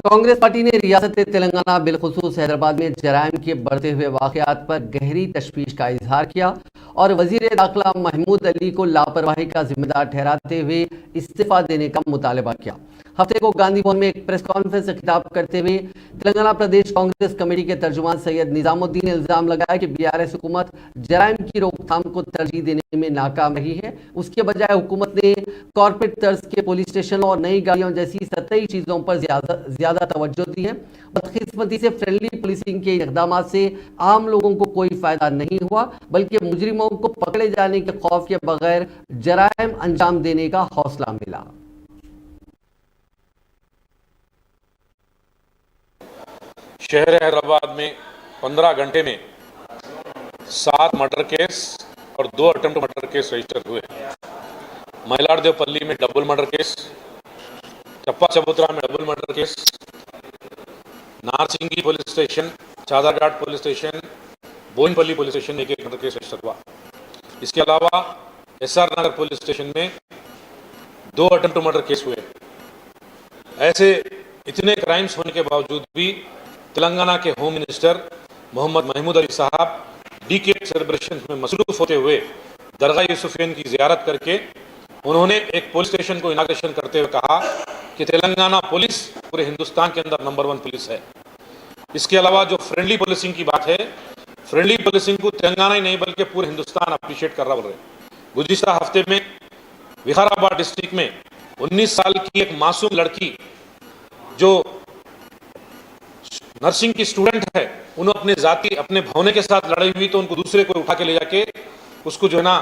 Congress party ने रियासत तेलंगाना बिलखुसूस हैदराबाद में जराइम के बढ़ते हुए वाकयात पर गहरी तशवीश का इजहार किया और वजीर दाखिला महमूद अली को लापरवाही का जिम्मेदार ठहराते हुए इस्तीफा देने का मुतालबा किया। हफ्ते को गांधी भवन में एक प्रेस कॉन्फ्रेंस से खिताब करते हुए तेलंगाना प्रदेश कांग्रेस कमेटी के तर्जुमान सैयद निजामुद्दीन ने इल्जाम लगाया कि बीआरएस हुकूमत जराइम की रोकथाम को तरजीह देने में नाकाम रही है। उसके बजाय हुकूमत ने कॉर्पोरेट तर्ज के पुलिस स्टेशन और नई गाड़ियों जैसी सतही चीजों पर ज्यादा तवज्जो दी है। बदकिस्मती से फ्रेंडली पुलिसिंग के इकदाम से आम लोगों को कोई फायदा नहीं हुआ, बल्कि मुजरिमों को पकड़े जाने के खौफ के बगैर जराइम अंजाम देने का हौसला मिला। शहर हैदराबाद में 15 घंटे में 7 मर्डर केस और 2 अटेम्प्ट मर्डर केस रजिस्टर हुए। मइलाड़देवपल्ली में double murder case, Chappa Chabutra में double murder case, Narsingi police station, Chaderghat police station, Boinpally police station में एक मर्डर केस रजिस्टर हुआ। इसके अलावा एसआर नगर पुलिस स्टेशन में 2 अटेम्प्ट मर्डर केस हुए। ऐसे इतने क्राइम्स होने के बावजूद भी तेलंगाना के होम मिनिस्टर मोहम्मद महमूद अली साहब डीके सेलिब्रेशन में मसरूफ होते हुए दरगाह यूसुफियन की जियारत करके उन्होंने एक पुलिस स्टेशन को इनाग्रेशन करते हुए कहा कि तेलंगाना पुलिस पूरे हिंदुस्तान के अंदर नंबर 1 पुलिस है। इसके अलावा जो फ्रेंडली पुलिसिंग की बात है, फ्रेंडली पुलिसिंग को तेलंगाना ही नहीं बल्कि पूरे हिंदुस्तान अप्रिशिएट कर रहा बोल रहे। गुज़िश्ता हफ्ते में विकाराबाद डिस्ट्रिक्ट में 19 साल की एक मासूम लड़की जो नर्सिंग की स्टूडेंट है, उन्होंने अपने जाति अपने भवने के साथ लड़ाई हुई तो उनको दूसरे को उठा के ले जाके उसको जो है ना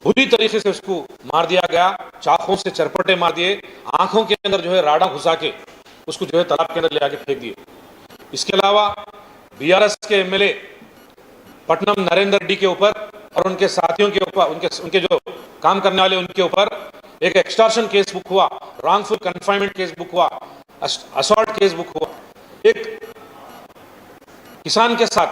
बुरी तरीके से उसको मार दिया गया। चाकों से चरपटे मार दिए, आंखों के अंदर जो है राड़ा घुसा के उसको जो है तालाब के अंदर ले आके फेंक दिए। इसके अलावा बीआरएस के एमएलए पटनम नरेंद्र रेड्डी के ऊपर और उनके साथियों के ऊपर, उनके जो काम करने वाले उनके ऊपर एक एक्सटॉर्शन केस बुक हुआ, रॉन्गफुल कन्फाइनमेंट केस बुक हुआ, असॉल्ट केस बुक हुआ। एक किसान के साथ